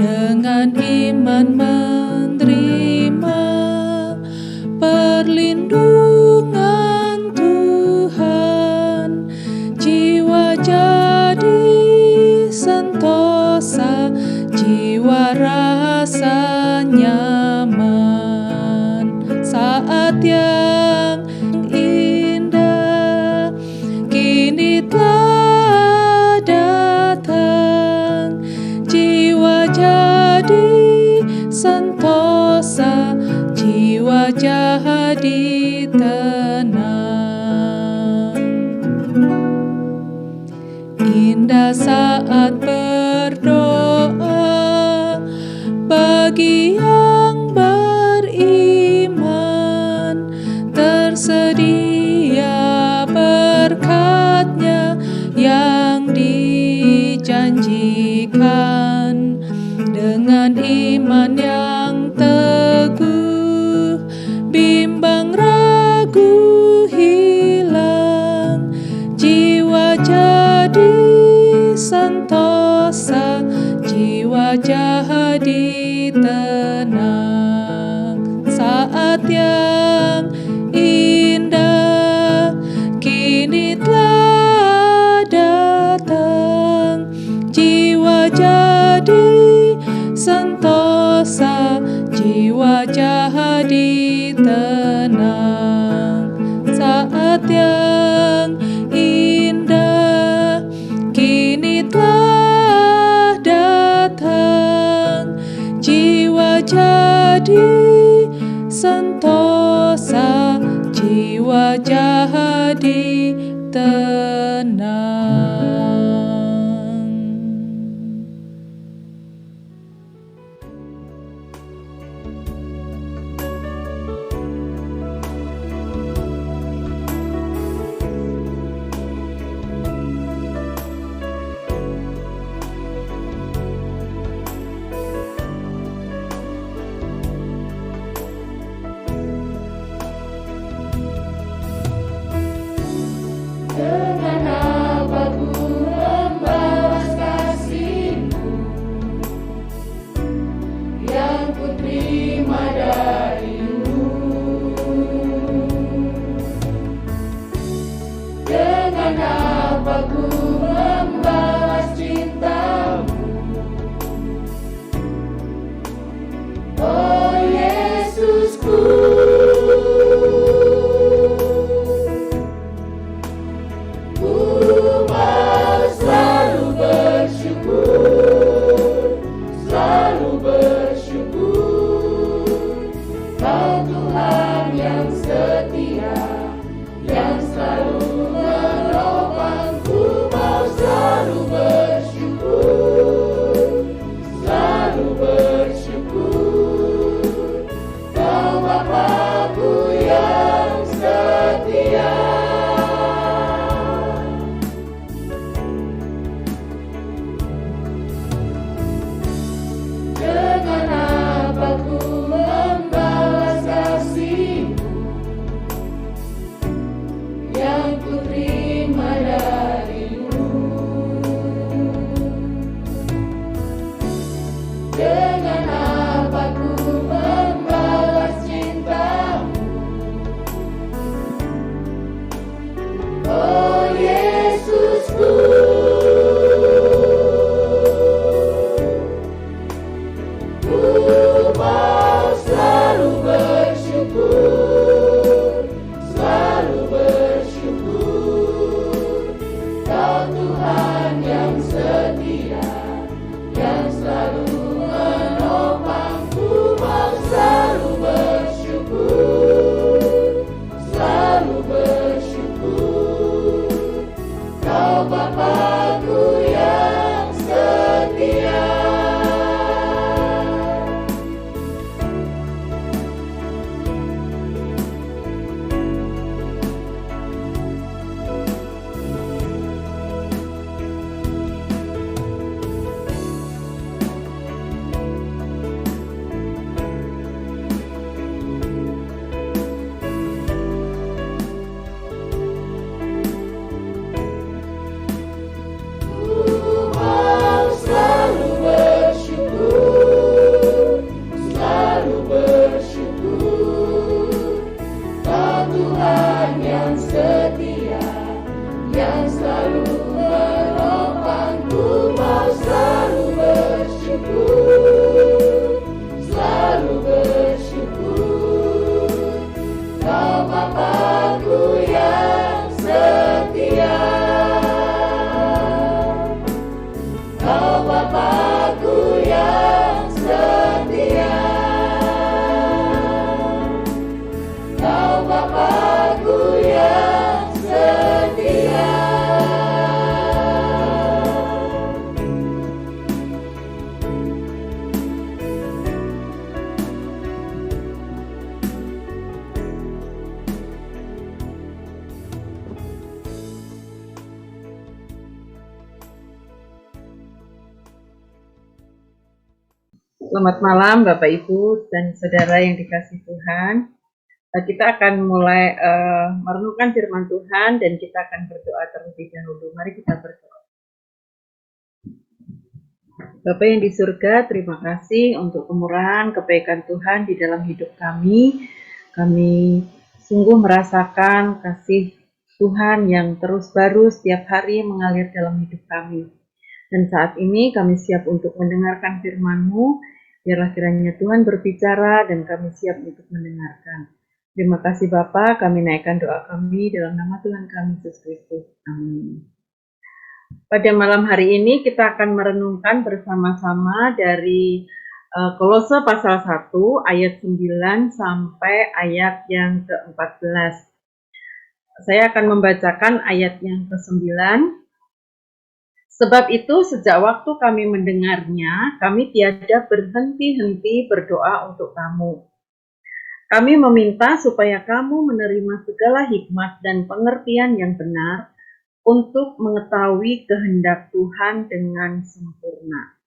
dengan iman menerima perlindungan Tuhan. Jiwa jadi sentosa, jiwa rasa nyaman. Saat yang indah kini telah datang, jiwa jadi sentosa, jiwa jadi tenang. Indah saat berdoa bagi yang beriman, tersedia berkatnya yang dijanjikan. Dengan iman yang teguh, bimbang ragu hilang, jiwa jadi sentosa, jiwa jadi tenang. Saat yang indah kini telah datang, jiwa jadi sentosa, jiwa jadi tenang. Saat yang indah kini telah datang, jiwa jadi sentosa, jiwa jadi tenang. Dengan apa ku membalas kasih-Mu yang ku terima dari-Mu. Dengan apa ku membalas cinta-Mu, oh Yesusku. Dengan apa ku membalas cinta-Mu, oh Yesusku. Ku mau selalu bersyukur, selalu bersyukur. Kau Tuhan yang setia, yang selalu Selamat malam Bapak Ibu dan Saudara yang dikasihi Tuhan. Kita akan mulai merenungkan firman Tuhan dan kita akan berdoa terlebih dahulu. Mari kita berdoa. Bapak yang di surga, terima kasih untuk kemurahan kebaikan Tuhan di dalam hidup kami. Kami sungguh merasakan kasih Tuhan yang terus baru setiap hari mengalir dalam hidup kami. Dan saat ini kami siap untuk mendengarkan firman-Mu. Biarlah kiranya Tuhan berbicara dan kami siap untuk mendengarkan. Terima kasih Bapa, kami naikkan doa kami dalam nama Tuhan kami Yesus Kristus. Amin. Pada malam hari ini kita akan merenungkan bersama-sama dari Kolose pasal 1 ayat 9 sampai ayat yang ke-14. Saya akan membacakan ayat yang ke-9. Sebab itu, sejak waktu kami mendengarnya, kami tiada berhenti-henti berdoa untuk kamu. Kami meminta supaya kamu menerima segala hikmat dan pengertian yang benar untuk mengetahui kehendak Tuhan dengan sempurna.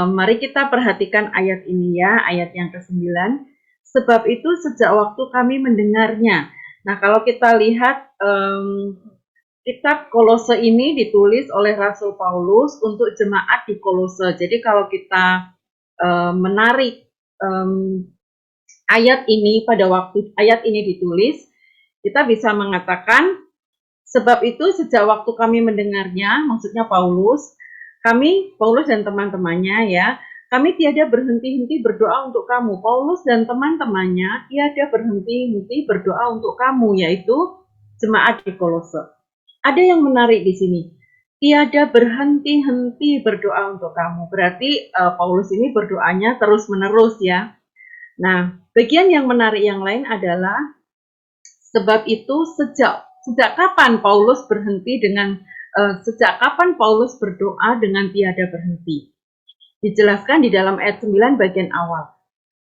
Mari kita perhatikan ayat ini ya, ayat yang ke-9. Sebab itu, sejak waktu kami mendengarnya. Nah, kalau kita lihat kitab Kolose ini ditulis oleh Rasul Paulus untuk jemaat di Kolose. Jadi kalau kita menarik ayat ini pada waktu ayat ini ditulis, kita bisa mengatakan sebab itu sejak waktu kami mendengarnya, maksudnya Paulus dan teman-temannya ya, kami tiada berhenti-henti berdoa untuk kamu. Paulus dan teman-temannya tiada berhenti-henti berdoa untuk kamu, yaitu jemaat di Kolose. Ada yang menarik di sini. Tiada berhenti-henti berdoa untuk kamu. Berarti Paulus ini berdoanya terus-menerus ya. Nah, bagian yang menarik yang lain adalah sebab itu sejak kapan Paulus berhenti dengan sejak kapan Paulus berdoa dengan tiada berhenti? Dijelaskan di dalam ayat 9 bagian awal.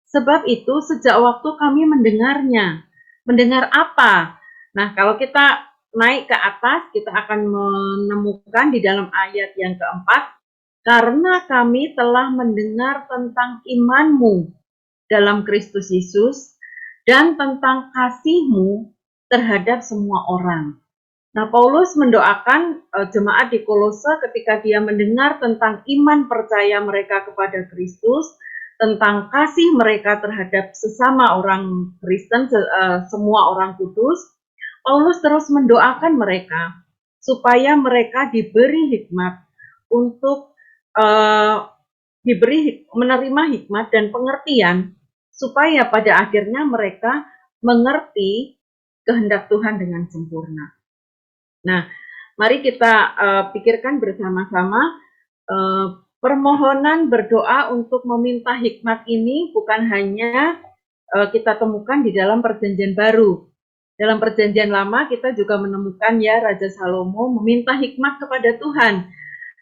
Sebab itu sejak waktu kami mendengarnya. Mendengar apa? Nah, kalau kita naik ke atas, kita akan menemukan di dalam ayat yang keempat, karena kami telah mendengar tentang iman-Mu dalam Kristus Yesus dan tentang kasih-Mu terhadap semua orang. Nah, Paulus mendoakan jemaat di Kolose ketika dia mendengar tentang iman percaya mereka kepada Kristus, tentang kasih mereka terhadap sesama orang Kristen, semua orang kudus. Paulus terus mendoakan mereka supaya mereka diberi hikmat untuk menerima hikmat dan pengertian supaya pada akhirnya mereka mengerti kehendak Tuhan dengan sempurna. Nah, mari kita pikirkan bersama-sama permohonan berdoa untuk meminta hikmat ini bukan hanya kita temukan di dalam perjanjian baru. Dalam perjanjian lama kita juga menemukan ya Raja Salomo meminta hikmat kepada Tuhan.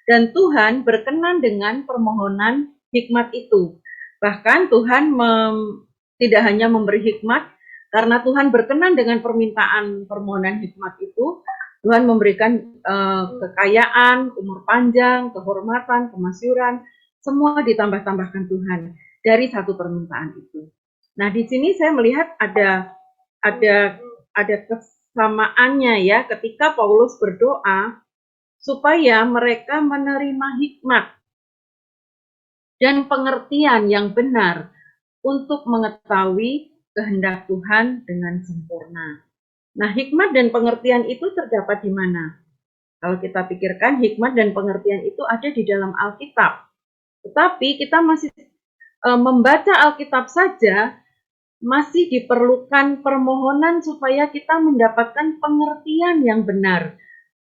Dan Tuhan berkenan dengan permohonan hikmat itu. Bahkan Tuhan tidak hanya memberi hikmat, karena Tuhan berkenan dengan permohonan hikmat itu, Tuhan memberikan kekayaan, umur panjang, kehormatan, kemasyuran, semua ditambah-tambahkan Tuhan dari satu permintaan itu. Nah, di sini saya melihat ada kesamaannya ya, ketika Paulus berdoa supaya mereka menerima hikmat dan pengertian yang benar untuk mengetahui kehendak Tuhan dengan sempurna. Nah, hikmat dan pengertian itu terdapat di mana? Kalau kita pikirkan, hikmat dan pengertian itu ada di dalam Alkitab. Tetapi kita masih membaca Alkitab saja, masih diperlukan permohonan supaya kita mendapatkan pengertian yang benar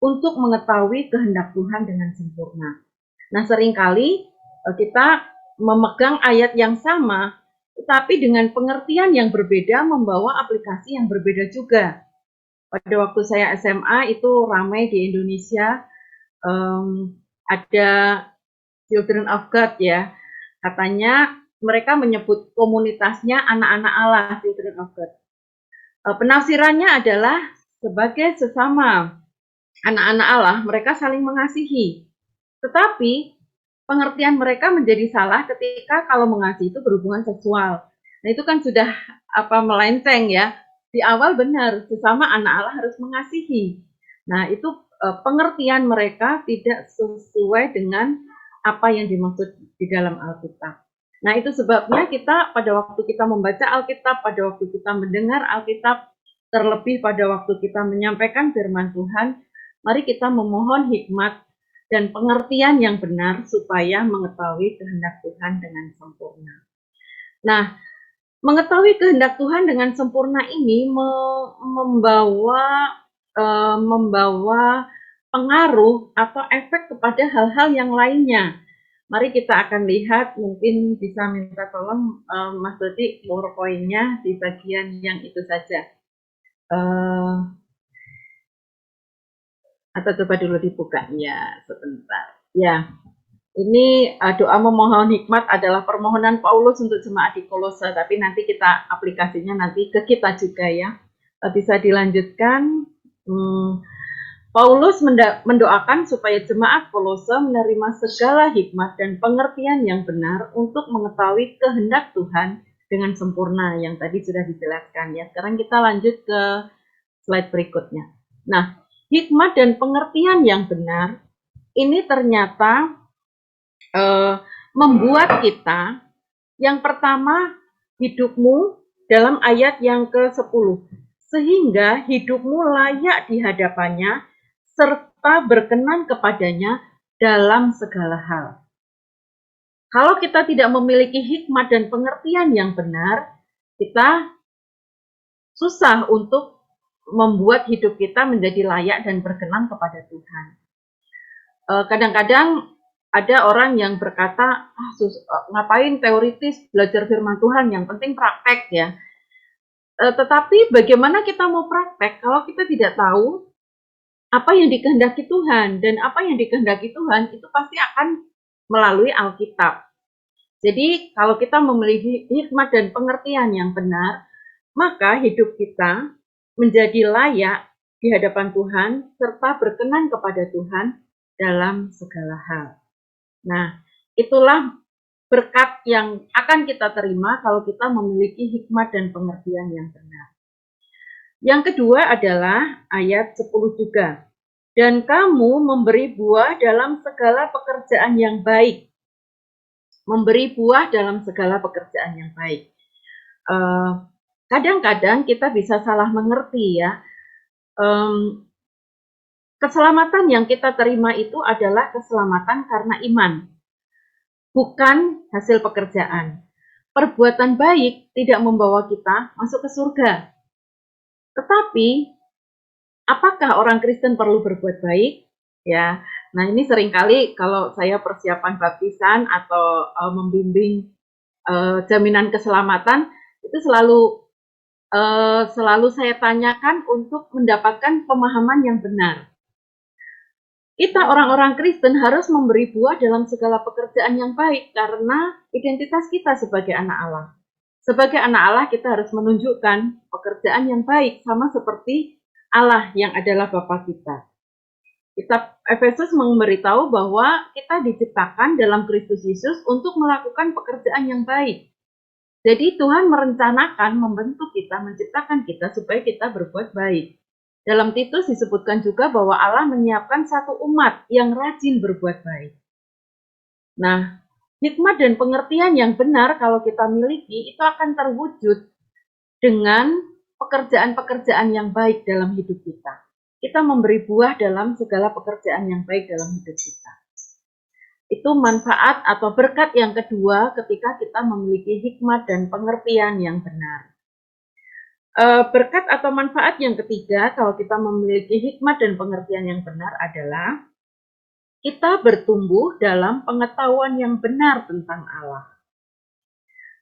untuk mengetahui kehendak Tuhan dengan sempurna. Nah, seringkali kita memegang ayat yang sama, tetapi dengan pengertian yang berbeda membawa aplikasi yang berbeda juga. Pada waktu saya SMA itu ramai di Indonesia, ada Children of God ya, katanya mereka menyebut komunitasnya anak-anak Allah, Children of God. Penafsirannya adalah sebagai sesama anak-anak Allah, mereka saling mengasihi. Tetapi pengertian mereka menjadi salah ketika kalau mengasihi itu berhubungan seksual. Nah, itu kan sudah melenceng ya. Di awal benar, sesama anak Allah harus mengasihi. Nah, itu pengertian mereka tidak sesuai dengan apa yang dimaksud di dalam Alkitab. Nah, itu sebabnya kita pada waktu kita membaca Alkitab, pada waktu kita mendengar Alkitab, terlebih pada waktu kita menyampaikan firman Tuhan, mari kita memohon hikmat dan pengertian yang benar supaya mengetahui kehendak Tuhan dengan sempurna. Nah, mengetahui kehendak Tuhan dengan sempurna ini membawa pengaruh atau efek kepada hal-hal yang lainnya. Mari kita akan lihat, mungkin bisa minta tolong Mas Dodi PowerPoint-nya di bagian yang itu saja. Atau coba dulu dibukanya sebentar. Ya, ini doa memohon hikmat adalah permohonan Paulus untuk jemaat di Kolose, tapi nanti kita aplikasinya nanti ke kita juga ya. Bisa dilanjutkan. Paulus mendoakan supaya jemaat Kolose menerima segala hikmat dan pengertian yang benar untuk mengetahui kehendak Tuhan dengan sempurna, yang tadi sudah dijelaskan ya. Sekarang kita lanjut ke slide berikutnya. Nah, hikmat dan pengertian yang benar ini ternyata membuat kita, yang pertama, hidupmu dalam ayat yang ke-10, sehingga hidupmu layak di hadapannya serta berkenan kepadanya dalam segala hal. Kalau kita tidak memiliki hikmat dan pengertian yang benar, kita susah untuk membuat hidup kita menjadi layak dan berkenan kepada Tuhan. Kadang-kadang ada orang yang berkata, ngapain teoritis belajar firman Tuhan, yang penting praktek ya. Tetapi bagaimana kita mau praktek kalau kita tidak tahu apa yang dikehendaki Tuhan, dan apa yang dikehendaki Tuhan itu pasti akan melalui Alkitab. Jadi kalau kita memiliki hikmat dan pengertian yang benar, maka hidup kita menjadi layak di hadapan Tuhan serta berkenan kepada Tuhan dalam segala hal. Nah, itulah berkat yang akan kita terima kalau kita memiliki hikmat dan pengertian yang benar. Yang kedua adalah ayat 10 juga. Dan kamu memberi buah dalam segala pekerjaan yang baik. Memberi buah dalam segala pekerjaan yang baik. Kadang-kadang kita bisa salah mengerti ya. Keselamatan yang kita terima itu adalah keselamatan karena iman, bukan hasil pekerjaan. Perbuatan baik tidak membawa kita masuk ke surga. Tetapi, apakah orang Kristen perlu berbuat baik? Ya, nah ini seringkali kalau saya persiapan baptisan atau membimbing jaminan keselamatan, itu selalu saya tanyakan untuk mendapatkan pemahaman yang benar. Kita orang-orang Kristen harus memberi buah dalam segala pekerjaan yang baik karena identitas kita sebagai anak Allah. Sebagai anak Allah kita harus menunjukkan pekerjaan yang baik sama seperti Allah yang adalah Bapa kita. Kitab Efesus memberitahu bahwa kita diciptakan dalam Kristus Yesus untuk melakukan pekerjaan yang baik. Jadi Tuhan merencanakan membentuk kita, menciptakan kita supaya kita berbuat baik. Dalam Titus disebutkan juga bahwa Allah menyiapkan satu umat yang rajin berbuat baik. Nah, hikmat dan pengertian yang benar kalau kita miliki itu akan terwujud dengan pekerjaan-pekerjaan yang baik dalam hidup kita. Kita memberi buah dalam segala pekerjaan yang baik dalam hidup kita. Itu manfaat atau berkat yang kedua ketika kita memiliki hikmat dan pengertian yang benar. Berkat atau manfaat yang ketiga kalau kita memiliki hikmat dan pengertian yang benar adalah kita bertumbuh dalam pengetahuan yang benar tentang Allah.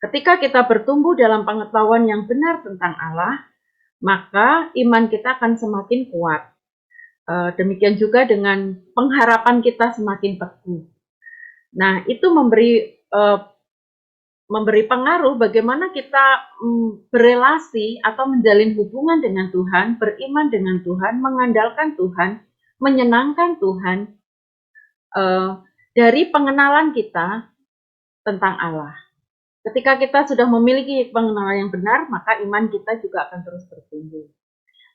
Ketika kita bertumbuh dalam pengetahuan yang benar tentang Allah, maka iman kita akan semakin kuat. Demikian juga dengan pengharapan kita semakin teguh. Nah, itu memberi pengaruh bagaimana kita berelasi atau menjalin hubungan dengan Tuhan, beriman dengan Tuhan, mengandalkan Tuhan, menyenangkan Tuhan, dari pengenalan kita tentang Allah. Ketika kita sudah memiliki pengenalan yang benar, maka iman kita juga akan terus bertumbuh.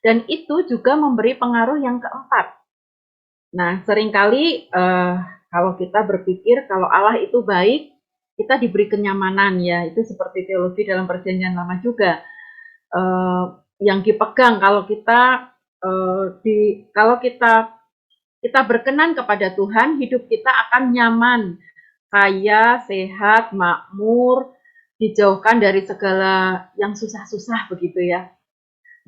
Dan itu juga memberi pengaruh yang keempat. Nah, seringkali kalau kita berpikir kalau Allah itu baik, kita diberi kenyamanan ya. Itu seperti teologi dalam Perjanjian Lama juga. Yang dipegang kalau kita kita berkenan kepada Tuhan, hidup kita akan nyaman, kaya, sehat, makmur, dijauhkan dari segala yang susah-susah begitu ya.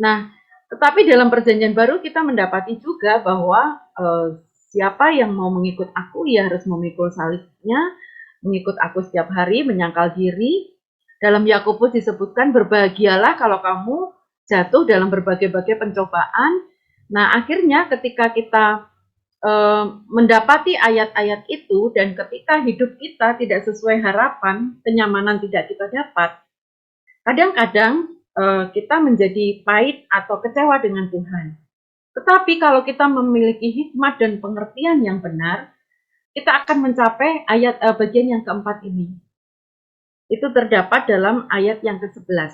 Nah, tetapi dalam Perjanjian Baru kita mendapati juga bahwa siapa yang mau mengikut aku, ia harus memikul salibnya, mengikut aku setiap hari, menyangkal diri. Dalam Yakobus disebutkan, berbahagialah kalau kamu jatuh dalam berbagai-bagai pencobaan. Nah, akhirnya ketika kita mendapati ayat-ayat itu, dan ketika hidup kita tidak sesuai harapan, kenyamanan tidak kita dapat, kadang-kadang kita menjadi pahit atau kecewa dengan Tuhan. Tetapi kalau kita memiliki hikmat dan pengertian yang benar, kita akan mencapai bagian yang keempat ini. Itu terdapat dalam ayat yang ke-11.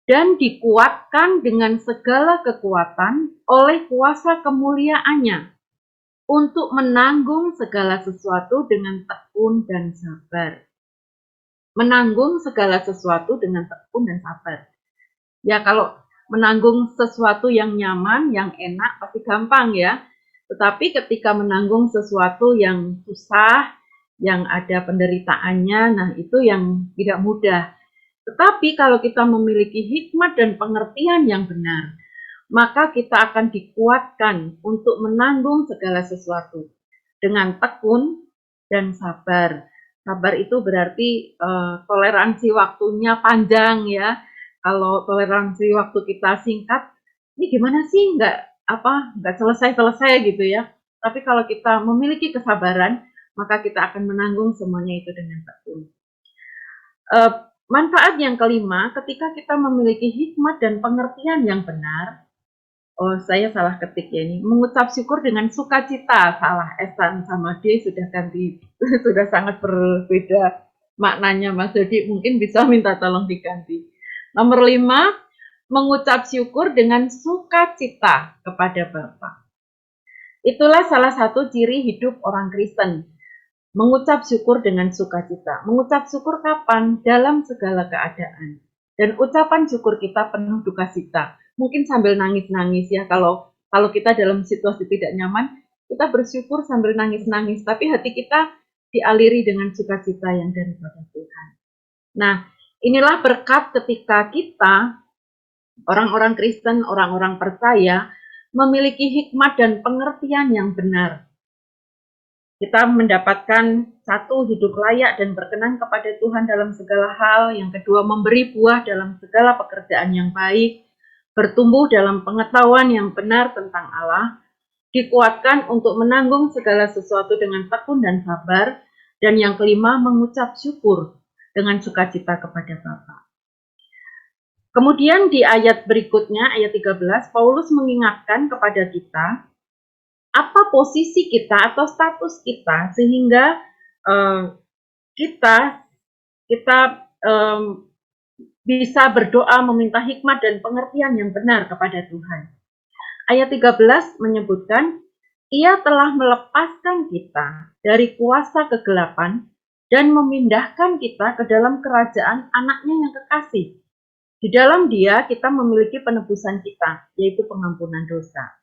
Dan dikuatkan dengan segala kekuatan oleh kuasa kemuliaannya, untuk menanggung segala sesuatu dengan tekun dan sabar. Menanggung segala sesuatu dengan tekun dan sabar. Ya, kalau menanggung sesuatu yang nyaman, yang enak, pasti gampang ya. Tetapi ketika menanggung sesuatu yang susah, yang ada penderitaannya, nah itu yang tidak mudah. Tetapi kalau kita memiliki hikmat dan pengertian yang benar, maka kita akan dikuatkan untuk menanggung segala sesuatu dengan tekun dan sabar. Sabar itu berarti toleransi waktunya panjang ya. Kalau toleransi waktu kita singkat, ini gimana sih nggak selesai gitu ya. Tapi kalau kita memiliki kesabaran, maka kita akan menanggung semuanya itu dengan tekun. Manfaat yang kelima, ketika kita memiliki hikmat dan pengertian yang benar, saya salah ketik ya ini. Mengucap syukur dengan sukacita, salah S-an sama D sudah ganti, sudah sangat berbeda maknanya Mas Dodi, mungkin bisa minta tolong diganti. Nomor 5, mengucap syukur dengan sukacita kepada Bapa. Itulah salah satu ciri hidup orang Kristen. Mengucap syukur dengan sukacita. Mengucap syukur kapan? Dalam segala keadaan. Dan ucapan syukur kita penuh duka cita. Mungkin sambil nangis-nangis ya, kalau kita dalam situasi tidak nyaman, kita bersyukur sambil nangis-nangis, tapi hati kita dialiri dengan sukacita yang daripada Tuhan. Nah, inilah berkat ketika kita, orang-orang Kristen, orang-orang percaya, memiliki hikmat dan pengertian yang benar. Kita mendapatkan satu, hidup layak dan berkenan kepada Tuhan dalam segala hal. Yang kedua, memberi buah dalam segala pekerjaan yang baik, bertumbuh dalam pengetahuan yang benar tentang Allah, dikuatkan untuk menanggung segala sesuatu dengan tekun dan sabar, dan yang kelima, mengucap syukur dengan sukacita kepada Bapa. Kemudian di ayat berikutnya, ayat 13, Paulus mengingatkan kepada kita, apa posisi kita atau status kita, sehingga kita bisa berdoa meminta hikmat dan pengertian yang benar kepada Tuhan. Ayat 13 menyebutkan, Ia telah melepaskan kita dari kuasa kegelapan dan memindahkan kita ke dalam kerajaan anaknya yang kekasih. Di dalam Dia kita memiliki penebusan kita, yaitu pengampunan dosa.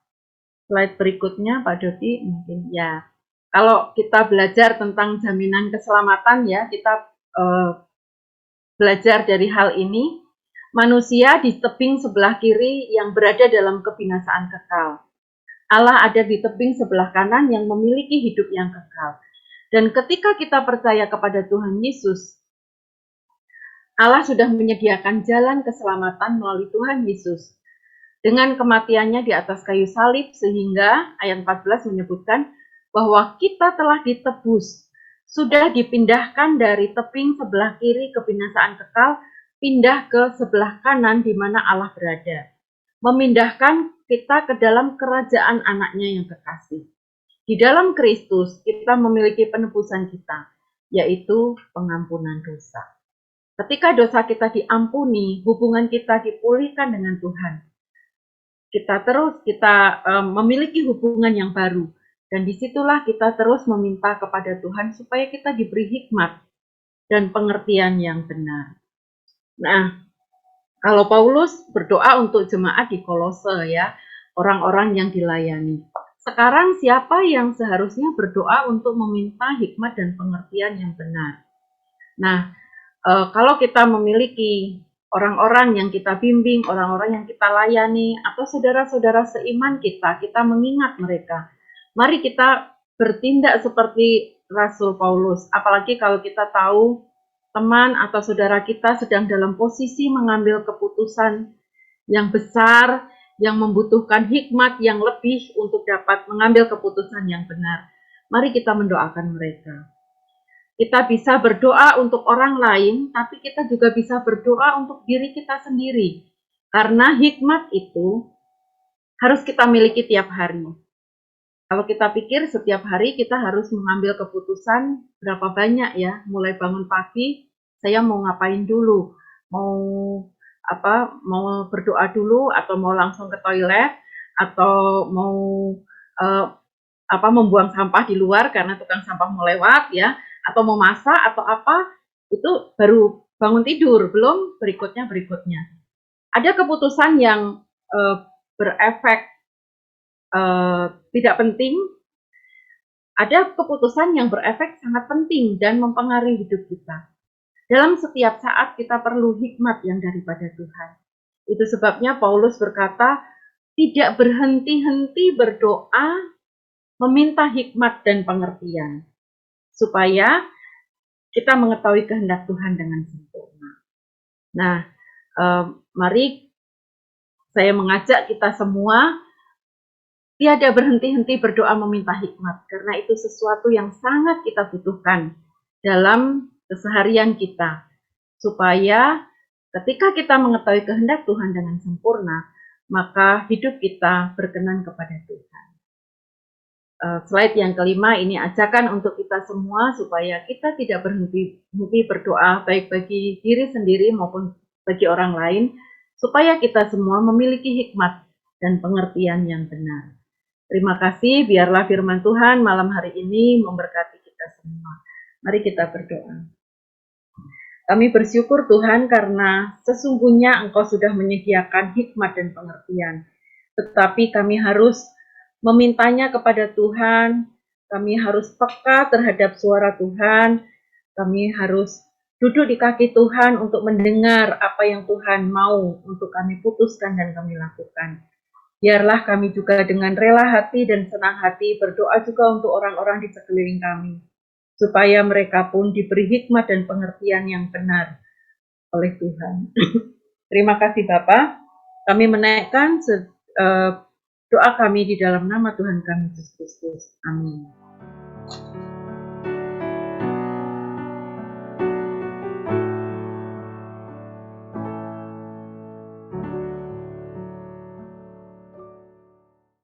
Slide berikutnya Pak Dodi mungkin ya. Kalau kita belajar tentang jaminan keselamatan ya, kita belajar dari hal ini, manusia di tebing sebelah kiri yang berada dalam kebinasaan kekal. Allah ada di tebing sebelah kanan yang memiliki hidup yang kekal. Dan ketika kita percaya kepada Tuhan Yesus, Allah sudah menyediakan jalan keselamatan melalui Tuhan Yesus. Dengan kematiannya di atas kayu salib, sehingga ayat 14 menyebutkan bahwa kita telah ditebus, sudah dipindahkan dari tebing sebelah kiri kebinasaan kekal, pindah ke sebelah kanan di mana Allah berada. Memindahkan kita ke dalam kerajaan anaknya yang kekasih. di dalam Kristus kita memiliki penebusan kita, yaitu pengampunan dosa. Ketika dosa kita diampuni, hubungan kita dipulihkan dengan Tuhan. Kita memiliki hubungan yang baru, dan disitulah kita terus meminta kepada Tuhan supaya kita diberi hikmat dan pengertian yang benar. Nah, kalau Paulus berdoa untuk jemaat di Kolose ya, orang-orang yang dilayani. Sekarang siapa yang seharusnya berdoa untuk meminta hikmat dan pengertian yang benar? Nah, kalau kita memiliki orang-orang yang kita bimbing, orang-orang yang kita layani, atau saudara-saudara seiman kita mengingat mereka. Mari kita bertindak seperti Rasul Paulus, apalagi kalau kita tahu teman atau saudara kita sedang dalam posisi mengambil keputusan yang besar, yang membutuhkan hikmat yang lebih untuk dapat mengambil keputusan yang benar. Mari kita mendoakan mereka. Kita bisa berdoa untuk orang lain, tapi kita juga bisa berdoa untuk diri kita sendiri. Karena hikmat itu harus kita miliki tiap hari. Kalau kita pikir setiap hari kita harus mengambil keputusan berapa banyak ya, mulai bangun pagi, saya mau ngapain dulu, mau berdoa dulu, atau mau langsung ke toilet, atau mau membuang sampah di luar karena tukang sampah mau lewat ya, atau mau masak atau apa, itu baru bangun tidur, belum berikutnya. Ada keputusan yang berefek tidak penting, ada keputusan yang berefek sangat penting dan mempengaruhi hidup kita. Dalam setiap saat kita perlu hikmat yang daripada Tuhan. Itu sebabnya Paulus berkata, tidak berhenti-henti berdoa, meminta hikmat dan pengertian, supaya kita mengetahui kehendak Tuhan dengan sempurna. Nah, mari saya mengajak kita semua tiada berhenti-henti berdoa meminta hikmat, karena itu sesuatu yang sangat kita butuhkan dalam keseharian kita, supaya ketika kita mengetahui kehendak Tuhan dengan sempurna, maka hidup kita berkenan kepada Tuhan. Slide yang kelima ini ajakan untuk kita semua supaya kita tidak berhenti berdoa baik bagi diri sendiri maupun bagi orang lain, supaya kita semua memiliki hikmat dan pengertian yang benar. Terima kasih, biarlah firman Tuhan malam hari ini memberkati kita semua. Mari kita berdoa. Kami bersyukur Tuhan karena sesungguhnya Engkau sudah menyediakan hikmat dan pengertian, tetapi kami harus memintanya kepada Tuhan, kami harus peka terhadap suara Tuhan, kami harus duduk di kaki Tuhan untuk mendengar apa yang Tuhan mau untuk kami putuskan dan kami lakukan. Biarlah kami juga dengan rela hati dan senang hati berdoa juga untuk orang-orang di sekeliling kami, supaya mereka pun diberi hikmat dan pengertian yang benar oleh Tuhan. Terima kasih Bapa, kami menaikkan doa kami di dalam nama Tuhan kami Yesus Kristus. Amin.